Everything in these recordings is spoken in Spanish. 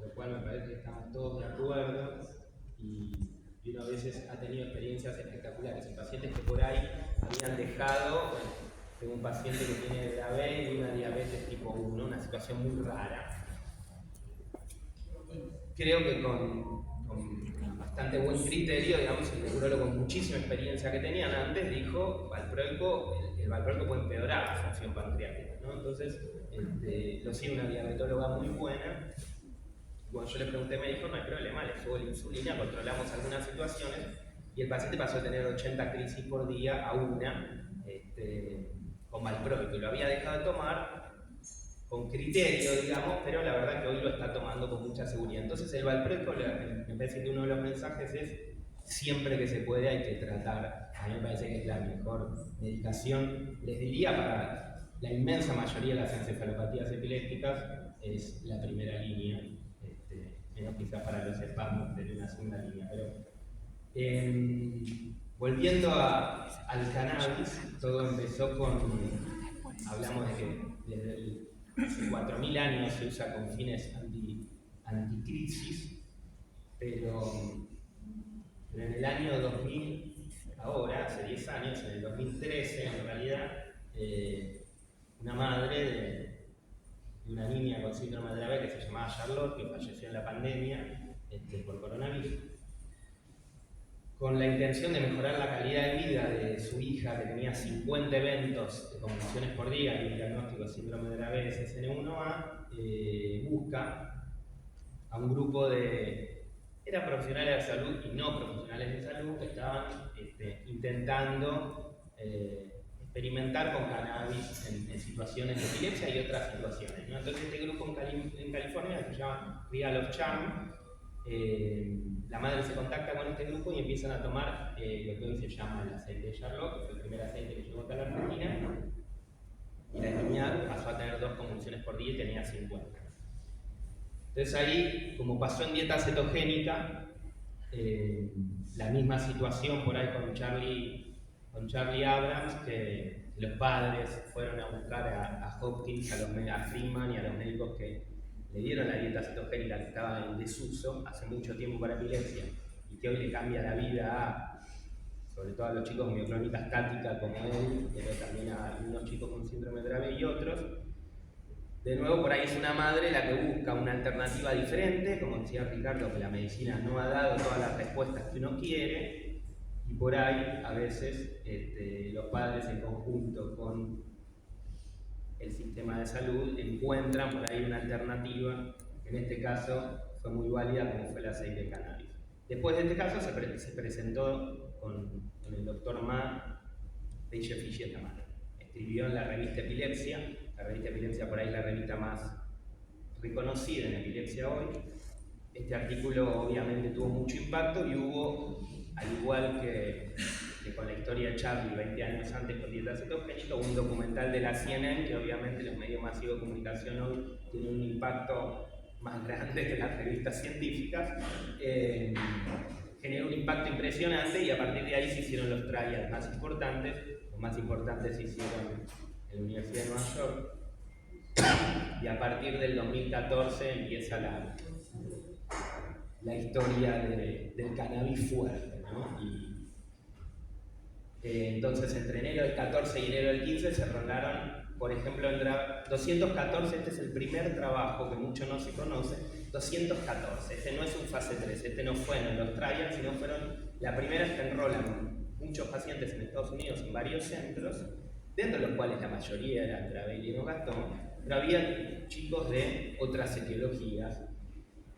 lo cual me parece que estamos todos de acuerdo y uno a veces ha tenido experiencias espectaculares en pacientes que por ahí habían dejado, bueno, tengo un paciente que tiene diabetes y una diabetes tipo 1, una situación muy rara. Creo que con bastante buen criterio, digamos, el neurólogo con muchísima experiencia que tenían antes dijo, el valproico puede empeorar la función pancreática, ¿no? Entonces, lo sigue una diabetóloga muy buena. Cuando yo le pregunté, me dijo, no hay problema, le subo la insulina, controlamos algunas situaciones, y el paciente pasó de tener 80 crisis por día a una, con valproico, y lo había dejado de tomar con criterio, digamos, pero la verdad que hoy lo está tomando con mucha seguridad. Entonces el valproico, me parece que uno de los mensajes es siempre que se puede hay que tratar. A mí me parece que es la mejor medicación. Les diría, para la inmensa mayoría de las encefalopatías epilépticas es la primera línea, menos quizás para los espasmos de una segunda línea. Pero, volviendo al cannabis, todo empezó hablamos de que desde hace 4.000 años se usa con fines anticrisis, pero en el año 2000, ahora, hace 10 años, en el 2013 en realidad, una madre de una niña con síndrome de Dravet que se llamaba Charlotte, que falleció en la pandemia por coronavirus, con la intención de mejorar la calidad de vida de su hija, que tenía 50 eventos de convulsiones por día y un diagnóstico de síndrome de Dravet SSN1A, busca a un grupo eran profesionales de salud y no profesionales de salud que estaban intentando experimentar con cannabis en situaciones de epilepsia y otras situaciones, ¿no? Entonces este grupo en California se llama Real of Charm. La madre se contacta con este grupo y empiezan a tomar lo que hoy se llama el aceite de Charlotte, que fue el primer aceite que llegó acá a la Argentina, y la niña pasó a tener 2 convulsiones por día y tenía 50. Entonces ahí, como pasó en dieta cetogénica, la misma situación por ahí con Charlie Abrams, que los padres fueron a buscar a Hopkins, a Freeman y a los médicos que le dieron la dieta cetogénica que estaba en desuso hace mucho tiempo para epilepsia y que hoy le cambia la vida sobre todo a los chicos con mioclónica estática como él, pero también a algunos chicos con síndrome de Dravet y otros. De nuevo, por ahí es una madre la que busca una alternativa diferente, como decía Ricardo, que la medicina no ha dado todas las respuestas que uno quiere, y por ahí a veces los padres en conjunto con el sistema de salud encuentran por ahí una alternativa, que en este caso fue muy válida como fue el aceite de cannabis. Después de este caso se presentó con el doctor Ma de Fischer Tamara. Escribió en la revista Epilepsia, la revista Epilepsia por ahí es la revista más reconocida en epilepsia hoy. Este artículo obviamente tuvo mucho impacto y hubo, al igual que con la historia de Charlie 20 años antes con dieta cetogénica, un documental de la CNN que obviamente los medios masivos de comunicación hoy tienen un impacto más grande que las revistas científicas, generó un impacto impresionante y a partir de ahí se hicieron los trials más importantes. Los más importantes se hicieron en la Universidad de Nueva York y a partir del 2014 empieza la historia del cannabis fuerte, ¿no? Entonces entre enero del 14 y enero del 15 se rolaron, por ejemplo, 214, este es el primer trabajo que mucho no se conoce, 214, este no es un fase 3, este no fue en los trials, sino fueron la primera vez que enrolan muchos pacientes en Estados Unidos en varios centros, dentro de los cuales la mayoría eran Dravet y Lennox-Gastaut, pero había chicos de otras etiologías,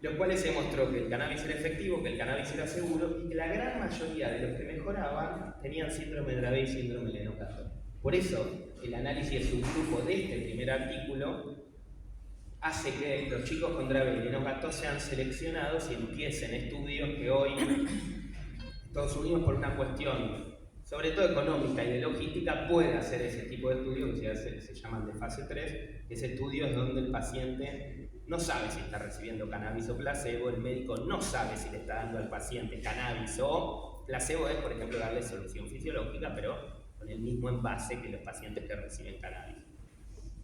los cuales se demostró que el cannabis era efectivo, que el cannabis era seguro y que la gran mayoría de los que mejoraban tenían síndrome de Dravet y síndrome de Lennox-Gastaut. Por eso, el análisis de subgrupo de este primer artículo hace que los chicos con Dravet y Lennox-Gastaut sean seleccionados y empiecen estudios que hoy Estados Unidos, por una cuestión sobre todo económica y de logística, puede hacer ese tipo de estudios que se llaman de fase 3, que es estudios donde el paciente no sabe si está recibiendo cannabis o placebo, el médico no sabe si le está dando al paciente cannabis o placebo, es por ejemplo darle solución fisiológica, pero con el mismo envase que los pacientes que reciben cannabis.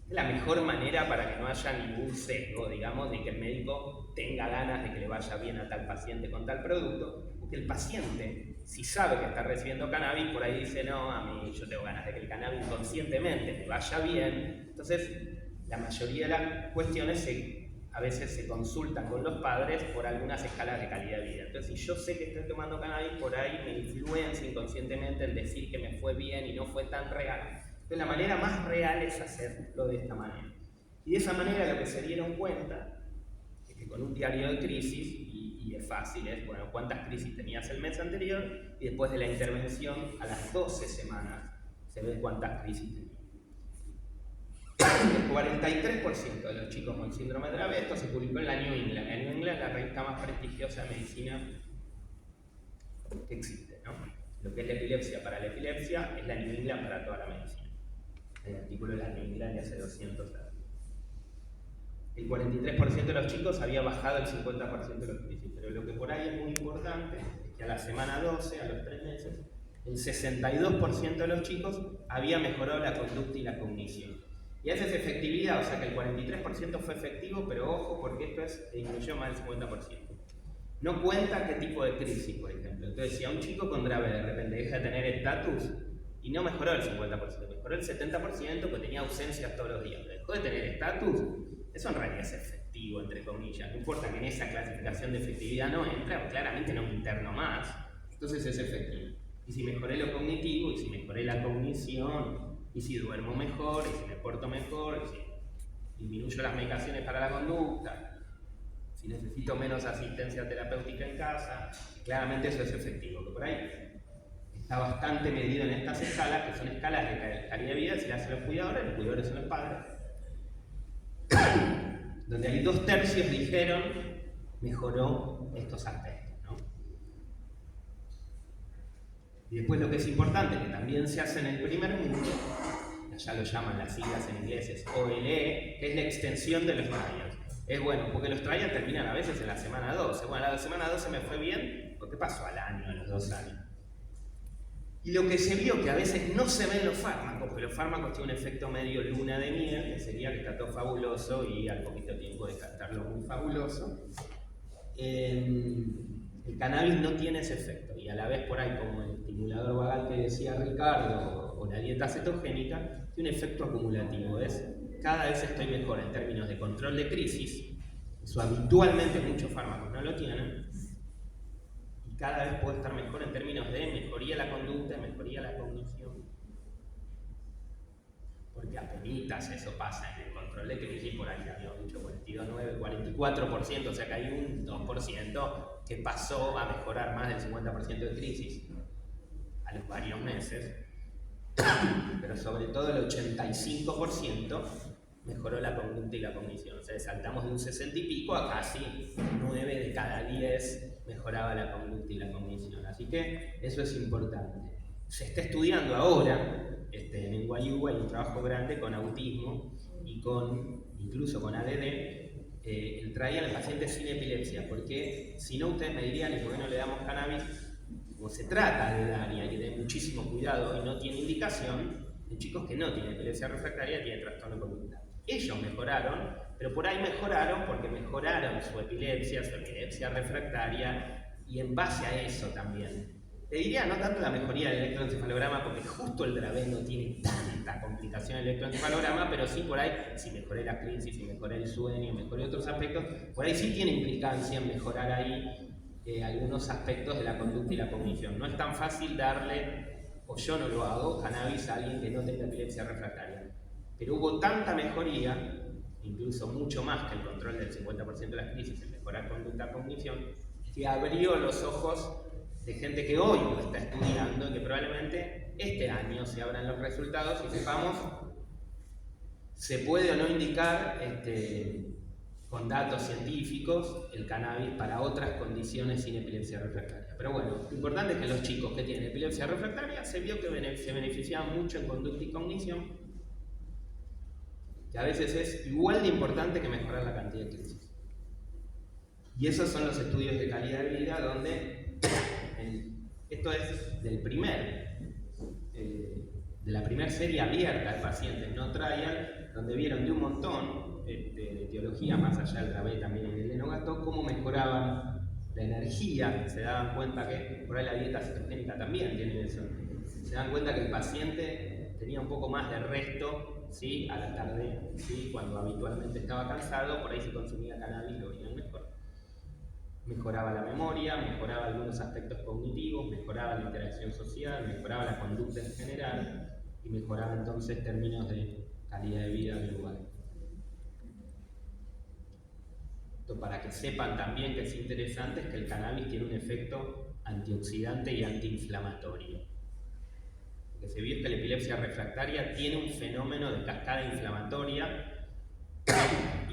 Es la mejor manera para que no haya ningún sesgo, digamos, de que el médico tenga ganas de que le vaya bien a tal paciente con tal producto, porque el paciente, si sabe que está recibiendo cannabis, por ahí dice, no, a mí yo tengo ganas de que el cannabis conscientemente me vaya bien. Entonces, la mayoría de las cuestiones a veces se consultan con los padres por algunas escalas de calidad de vida. Entonces, si yo sé que estoy tomando cannabis, por ahí me influencia inconscientemente el decir que me fue bien y no fue tan real. Entonces, la manera más real es hacerlo de esta manera. Y de esa manera lo que se dieron cuenta es que con un diario de crisis, y es fácil, es, bueno, cuántas crisis tenías el mes anterior, y después de la intervención, a las 12 semanas, se ve cuántas crisis tenías. El 43% de los chicos con síndrome de Dravet, esto se publicó en la New England. La New England es la revista más prestigiosa de medicina que existe, ¿no? Lo que es la epilepsia para la epilepsia es la New England para toda la medicina. El artículo de la New England de hace 200 años. El 43% de los chicos había bajado el 50% de los crisis, pero lo que por ahí es muy importante es que a la semana 12, a los 3 meses, el 62% de los chicos había mejorado la conducta y la cognición. Y esa es efectividad, o sea que el 43% fue efectivo, pero ojo, porque esto disminuyó más del 50%. No cuenta qué tipo de crisis, por ejemplo. Entonces, si a un chico con Dravet de repente deja de tener estatus, y no mejoró el 50%, mejoró el 70% porque tenía ausencias todos los días, pero dejó de tener estatus, eso en realidad es efectivo, entre comillas. No importa que en esa clasificación de efectividad no entra, claramente no me interno más, entonces es efectivo. Y si mejoré lo cognitivo, y si mejoré la cognición, y si duermo mejor, y si me porto mejor, y si disminuyo las medicaciones para la conducta, si necesito menos asistencia terapéutica en casa, claramente eso es efectivo. Que por ahí está bastante medido en estas escalas, que son escalas de calidad de vida, si las hacen los cuidadores son los padres, donde hay 2/3 dijeron mejoró estos aspectos, ¿no? Y después lo que es importante, que también se hace en el primer mundo, ya lo llaman las siglas en inglés, es OLE, que es la extensión de los trials. Es bueno, porque los trials terminan a veces en la semana 12. Bueno, a la semana 12 me fue bien, ¿por qué pasó al año, a los 2 años? Y lo que se vio que a veces no se ven los fármacos, pero los fármacos tienen un efecto medio luna de miel, que sería que está todo fabuloso y al poquito tiempo descartarlo muy fabuloso. El cannabis no tiene ese efecto y a la vez por ahí como el estimulador vagal que decía Ricardo o la dieta cetogénica, tiene un efecto acumulativo. Cada vez estoy mejor en términos de control de crisis, eso habitualmente muchos fármacos no lo tienen, cada vez puede estar mejor en términos de mejoría de la conducta, mejoría de la cognición. Porque apenas eso pasa en el control de crisis, por ahí había mucho 42,9, 44%, o sea que hay un 2% que pasó a mejorar más del 50% de crisis a los varios meses, pero sobre todo el 85% mejoró la conducta y la cognición. O sea, saltamos de un 60 y pico a casi 9 de cada 10 mejoraba la conducta y la cognición. Así que eso es importante. Se está estudiando ahora, en NYU hay un trabajo grande con autismo y incluso con ADD, el trial en pacientes sin epilepsia, porque si no ustedes me dirían, ¿y por qué no le damos cannabis? Como se trata de dar y hay que tener muchísimo cuidado y no tiene indicación, de chicos que no tienen epilepsia refractaria, tienen trastorno conductual. Ellos mejoraron, pero por ahí mejoraron porque mejoraron su epilepsia refractaria, y en base a eso también. Te diría no tanto la mejoría del electroencefalograma, porque justo el Dravet no tiene tanta complicación el electroencefalograma, pero sí por ahí, si mejoré la crisis, si mejoré el sueño, mejoré otros aspectos, por ahí sí tiene implicancia en mejorar ahí algunos aspectos de la conducta y la cognición. No es tan fácil darle, o yo no lo hago, cannabis a alguien que no tenga epilepsia refractaria. Pero hubo tanta mejoría, incluso mucho más que el control del 50% de las crisis en mejorar conducta y cognición, que abrió los ojos de gente que hoy lo está estudiando y que probablemente este año se abran los resultados y sepamos se puede o no indicar con datos científicos el cannabis para otras condiciones sin epilepsia refractaria. Pero bueno, lo importante es que los chicos que tienen epilepsia refractaria se vio que se beneficiaban mucho en conducta y cognición, que a veces es igual de importante que mejorar la cantidad de crisis. Y esos son los estudios de calidad de vida donde esto es de la primera serie abierta de pacientes no trial, donde vieron de un montón de etiología, más allá del Dravet también en el Lennox-Gastaut, cómo mejoraban la energía. Se daban cuenta que por ahí la dieta cetogénica también tiene eso. Se dan cuenta que el paciente tenía un poco más de resto, ¿sí?, a la tarde, ¿sí?, cuando habitualmente estaba cansado, por ahí se consumía cannabis, lo veían mejor. Mejoraba la memoria, mejoraba algunos aspectos cognitivos, mejoraba la interacción social, mejoraba la conducta en general y mejoraba entonces términos de calidad de vida global. Esto para que sepan también que es interesante, es que el cannabis tiene un efecto antioxidante y antiinflamatorio. Lo que se vio es que la epilepsia refractaria tiene un fenómeno de cascada inflamatoria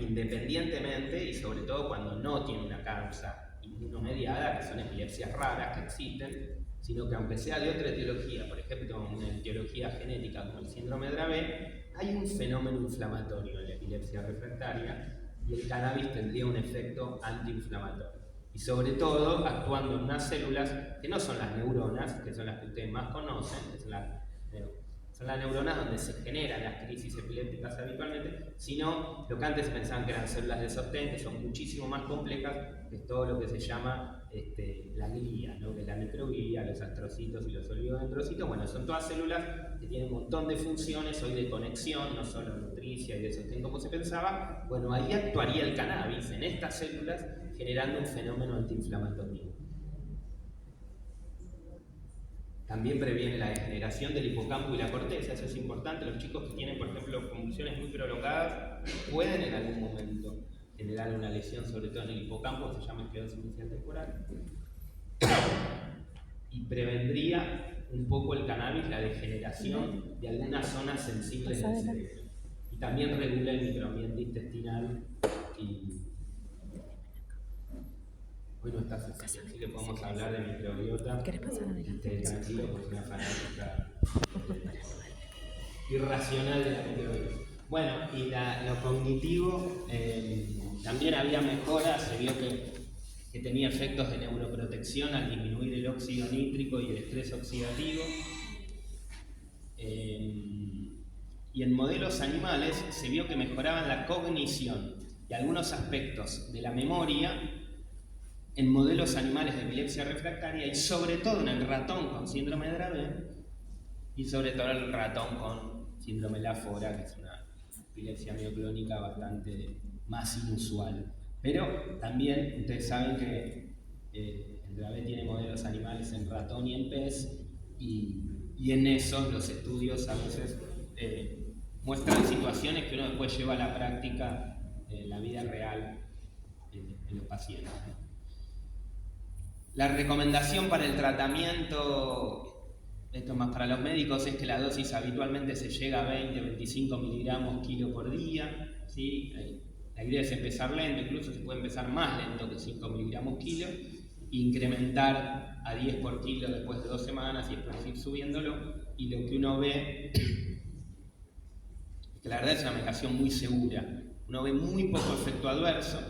independientemente y sobre todo cuando no tiene una causa inmunomediada, que son epilepsias raras que existen, sino que aunque sea de otra etiología, por ejemplo una etiología genética como el síndrome de Dravet, hay un fenómeno inflamatorio en la epilepsia refractaria y el cannabis tendría un efecto antiinflamatorio. Y sobre todo actuando en unas células que no son las neuronas, que son las que ustedes más conocen, que son las neuronas donde se generan las crisis epilépticas habitualmente, sino lo que antes pensaban que eran células de sostén, que son muchísimo más complejas, que es todo lo que se llama la glía, ¿no?, que es la microglía, los astrocitos y los oligodendrocitos. Bueno, son todas células que tienen un montón de funciones hoy de conexión, no solo nutricia y de sostén como se pensaba. Bueno, ahí actuaría el cannabis en estas células generando un fenómeno antiinflamatorio. También previene la degeneración del hipocampo y la corteza, eso es importante. Los chicos que tienen, por ejemplo, convulsiones muy prolongadas pueden en algún momento generar una lesión, sobre todo en el hipocampo, se llama esclerosis inicial temporal. Y prevendría un poco el cannabis la degeneración de algunas zonas sensibles del cerebro. Y también regula el microambiente intestinal y hoy no está Cecilia, así que podemos hablar de microbiota. ¿Querés pasar adelante? Tranquilo, porque es una fanática irracional de la microbiota. Bueno, y lo cognitivo, también había mejoras, se vio que tenía efectos de neuroprotección al disminuir el óxido nítrico y el estrés oxidativo. Y en modelos animales se vio que mejoraban la cognición y algunos aspectos de la memoria en modelos animales de epilepsia refractaria y sobre todo en el ratón con síndrome de Dravet y sobre todo en el ratón con síndrome de Lafora, que es una epilepsia mioclónica bastante más inusual. Pero también ustedes saben que el Dravet tiene modelos animales en ratón y en pez y en esos los estudios a veces muestran situaciones que uno después lleva a la práctica en la vida real en los pacientes. La recomendación para el tratamiento, esto es más para los médicos, es que la dosis habitualmente se llega a 20-25 miligramos kilo por día, ¿sí? La idea es empezar lento, incluso se puede empezar más lento que 5 miligramos kilo, incrementar a 10 por kilo después de 2 semanas y después ir subiéndolo, y lo que uno ve es que la verdad es una medicación muy segura. Uno ve muy poco efecto adverso.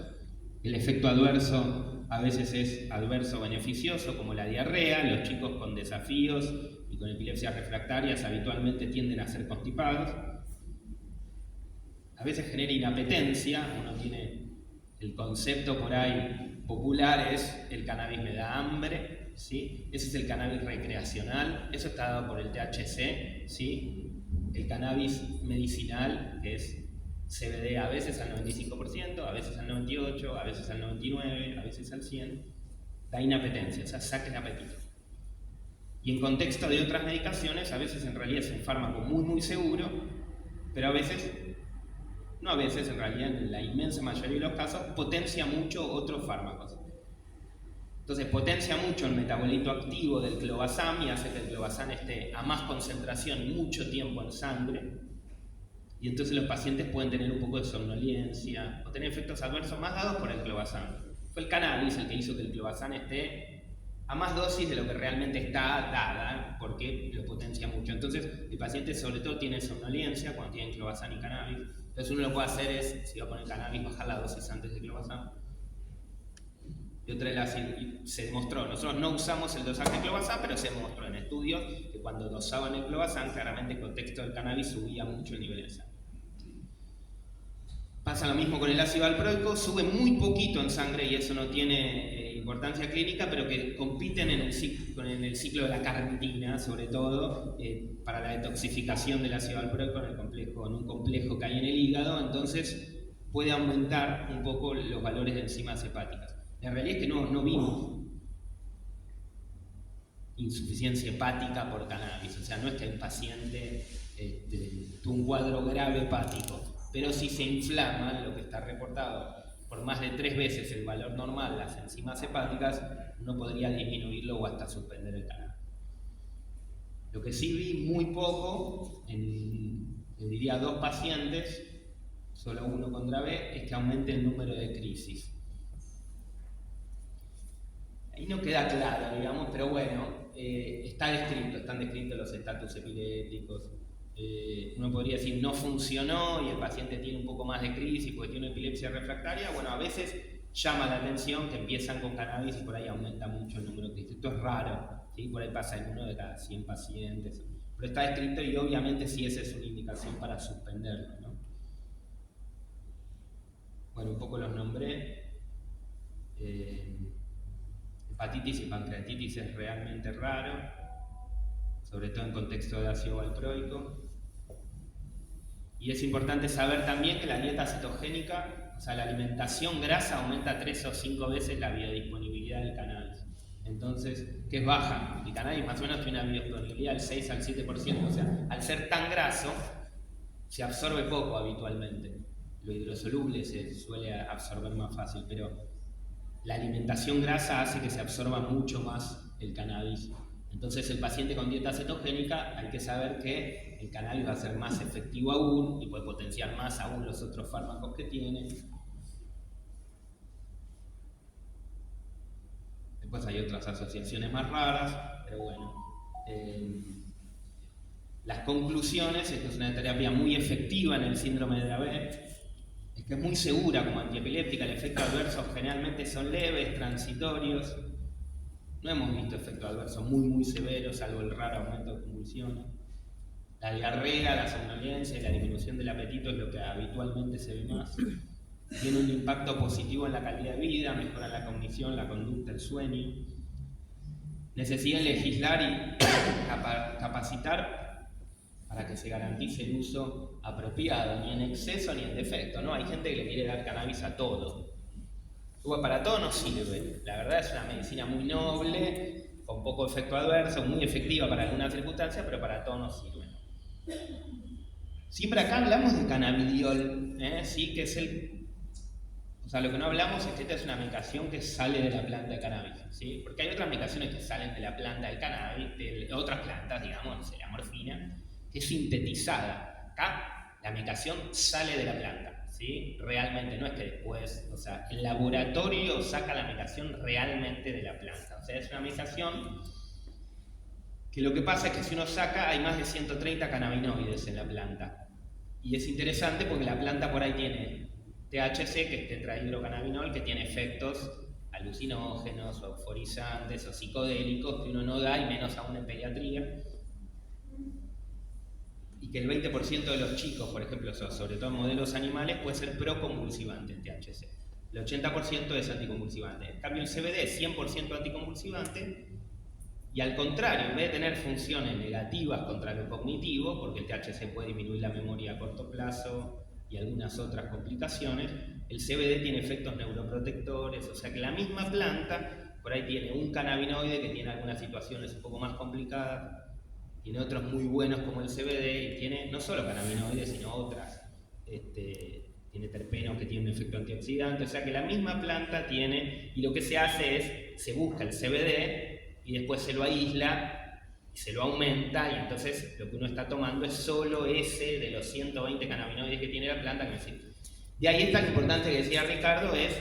El efecto adverso a veces es adverso beneficioso, como la diarrea. Los chicos con desafíos y con epilepsias refractarias habitualmente tienden a ser constipados. A veces genera inapetencia. Uno tiene el concepto por ahí popular, es el cannabis me da hambre, ¿sí? Ese es el cannabis recreacional, eso está dado por el THC, ¿sí? El cannabis medicinal, que es CBD a veces al 95%, a veces al 98%, a veces al 99%, a veces al 100%, da inapetencia, o sea, saca el apetito. Y en contexto de otras medicaciones, a veces en realidad es un fármaco muy muy seguro, pero a veces, no a veces, en realidad en la inmensa mayoría de los casos, potencia mucho otros fármacos. Entonces potencia mucho el metabolito activo del clobazam y hace que el clobazam esté a más concentración mucho tiempo en sangre. Y entonces los pacientes pueden tener un poco de somnolencia o tener efectos adversos más dados por el clobazam. Fue el cannabis el que hizo que el clobazam esté a más dosis de lo que realmente está dada, porque lo potencia mucho. Entonces el paciente sobre todo tiene somnolencia cuando tiene clobazam y cannabis. Entonces uno lo que puede hacer es, si va a poner cannabis, bajar la dosis antes de clobazam. Y otra de las, se demostró, nosotros no usamos el dosaje de clobazam, pero se demostró en estudios que cuando dosaban el clobazam, claramente el contexto del cannabis subía mucho el nivel de sangre. Pasa lo mismo con el ácido valproico, sube muy poquito en sangre y eso no tiene importancia clínica, pero que compiten en el ciclo de la carnitina, sobre todo, para la detoxificación del ácido valproico en un complejo que hay en el hígado, entonces puede aumentar un poco los valores de enzimas hepáticas. La realidad es que no vimos insuficiencia hepática por cannabis, o sea, no es que el paciente tuvo un cuadro grave hepático, pero si se inflama, lo que está reportado por más de 3 veces el valor normal, las enzimas hepáticas, uno podría disminuirlo o hasta suspender el cannabis. Lo que sí vi muy poco, diría 2 pacientes, solo uno contra B, es que aumente el número de crisis. Ahí no queda claro, digamos, pero bueno, están descritos los estatus epilépticos. Uno podría decir no funcionó y el paciente tiene un poco más de crisis porque tiene una epilepsia refractaria. Bueno, a veces llama la atención que empiezan con cannabis y por ahí aumenta mucho el número de crisis. Esto es raro, ¿sí? Por ahí pasa en 1 de cada 100 pacientes. Pero está descrito y obviamente sí esa es una indicación para suspenderlo, ¿no? Bueno, un poco los nombré. Hepatitis y pancreatitis es realmente raro, sobre todo en contexto de ácido valproico. Y es importante saber también que la dieta cetogénica, o sea, la alimentación grasa aumenta 3 o 5 veces la biodisponibilidad del cannabis. Entonces, que es baja. El cannabis más o menos tiene una biodisponibilidad del 6 al 7%, o sea, al ser tan graso, se absorbe poco habitualmente. Lo hidrosoluble se suele absorber más fácil, pero la alimentación grasa hace que se absorba mucho más el cannabis. Entonces el paciente con dieta cetogénica hay que saber que el cannabis va a ser más efectivo aún y puede potenciar más aún los otros fármacos que tiene. Después hay otras asociaciones más raras, pero bueno. Las conclusiones es que es una terapia muy efectiva en el síndrome de Dravet, es que es muy segura como antiepiléptica, el efecto adverso generalmente son leves, transitorios. No hemos visto efectos adversos muy severos, salvo el raro aumento de convulsiones. La diarrea, la somnolencia y la disminución del apetito es lo que habitualmente se ve más. Tiene un impacto positivo en la calidad de vida, mejora la cognición, la conducta, el sueño. Necesidad de legislar y capacitar para que se garantice el uso apropiado, ni en exceso ni en defecto, ¿no? Hay gente que le quiere dar cannabis a todo. Bueno, para todo no sirve. La verdad es una medicina muy noble, con poco efecto adverso, muy efectiva para algunas circunstancias, pero para todo no sirve. Siempre acá hablamos de cannabidiol, sí, que es o sea, lo que no hablamos es que esta es una medicación que sale de la planta de cannabis, ¿sí? Porque hay otras medicaciones que salen de la planta del cannabis, de otras plantas, digamos, la morfina, que es sintetizada. Acá la medicación sale de la planta, ¿sí? Realmente, no es que después, o sea, el laboratorio saca la medicación realmente de la planta. O sea, es una medicación que lo que pasa es que si uno saca, hay más de 130 cannabinoides en la planta. Y es interesante porque la planta por ahí tiene THC, que es tetrahidrocannabinol, que tiene efectos alucinógenos, o euforizantes, o psicodélicos, que uno no da, y menos aún en pediatría. Y que el 20% de los chicos, por ejemplo, sobre todo en modelos animales, puede ser proconvulsivante el THC. El 80% es anticonvulsivante. En cambio, el CBD es 100% anticonvulsivante, y al contrario, en vez de tener funciones negativas contra lo cognitivo, porque el THC puede disminuir la memoria a corto plazo y algunas otras complicaciones, el CBD tiene efectos neuroprotectores, o sea que la misma planta por ahí tiene un cannabinoide que tiene algunas situaciones un poco más complicadas, tiene otros muy buenos como el CBD, y tiene no solo cannabinoides, sino otras. Tiene terpenos que tienen un efecto antioxidante, o sea que la misma planta tiene, y lo que se hace es, se busca el CBD y después se lo aísla y se lo aumenta, y entonces lo que uno está tomando es solo ese de los 120 cannabinoides que tiene la planta. De ahí está lo importante que decía Ricardo, es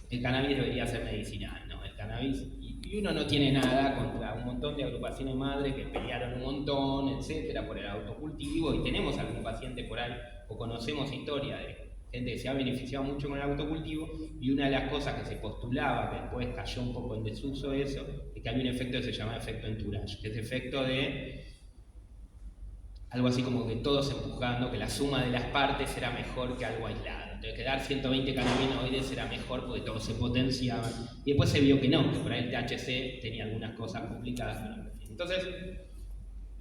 el cannabis debería ser medicinal, ¿no? El cannabis, y uno no tiene nada contra un montón de agrupaciones madres que pelearon un montón, etcétera, por el autocultivo, y tenemos algún paciente por ahí, o conocemos historia de gente que se ha beneficiado mucho con el autocultivo, y una de las cosas que se postulaba, que después cayó un poco en desuso eso, es que había un efecto que se llama efecto entourage, que es efecto de algo así como que todos empujando, que la suma de las partes era mejor que algo aislado. Entonces quedar 120 cannabinoides era mejor porque todos se potenciaban. Y después se vio que no, que por ahí el THC tenía algunas cosas complicadas. Entonces,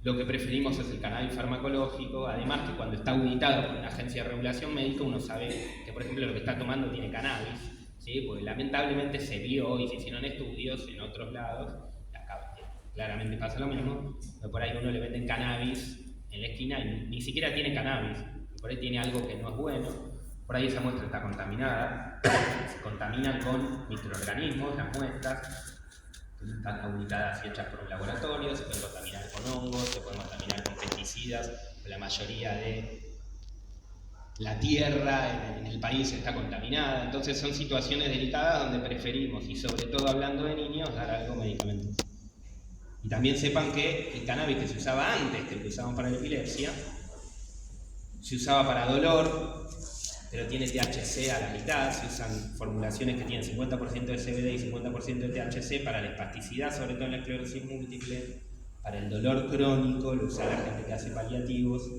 lo que preferimos es el cannabis farmacológico, además que cuando está auditado por una agencia de regulación médica uno sabe que, por ejemplo, lo que está tomando tiene cannabis, ¿sí? Porque lamentablemente se vio y se hicieron estudios en otros lados, acá claramente pasa lo mismo, pero por ahí uno le venden cannabis en la esquina y ni siquiera tiene cannabis, por ahí tiene algo que no es bueno, por ahí esa muestra está contaminada, se contaminan con microorganismos, las muestras, están auditadas y hechas por un laboratorio, se pueden contaminar con hongos, se pueden contaminar con pesticidas, la mayoría de la tierra en el país está contaminada, entonces son situaciones delicadas donde preferimos, y sobre todo hablando de niños, dar algo medicamentoso. Y también sepan que el cannabis que se usaba antes, que lo usaban para la epilepsia, se usaba para dolor, pero tiene THC a la mitad, se usan formulaciones que tienen 50% de CBD y 50% de THC para la espasticidad, sobre todo en la esclerosis múltiple, para el dolor crónico, lo usa la gente que hace paliativos,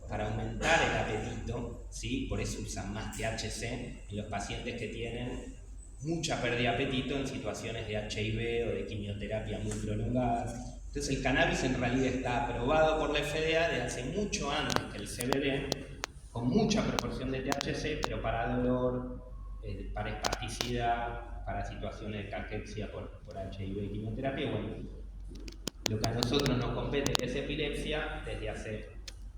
para aumentar el apetito, ¿sí? Por eso usan más THC en los pacientes que tienen mucha pérdida de apetito en situaciones de HIV o de quimioterapia muy prolongada. Entonces el cannabis en realidad está aprobado por la FDA desde hace mucho antes que el CBD, con mucha proporción de THC, pero para dolor, para espasticidad, para situaciones de caquexia por HIV y quimioterapia. Bueno, lo que a nosotros nos compete, que es epilepsia, desde hace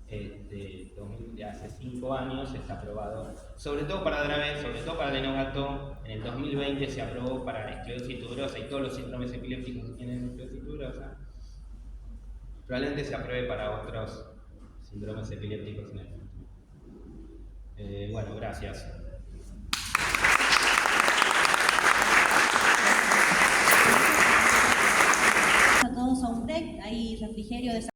5 años está aprobado, sobre todo para Dravet, sobre todo para Lennox-Gastaut. En el 2020 se aprobó para esclerosis tuberosa y todos los síndromes epilépticos que tienen esclerosis tuberosa. Probablemente se apruebe para otros síndromes epilépticos en el futuro. Bueno, gracias. A todos a un break, hay refrigerio de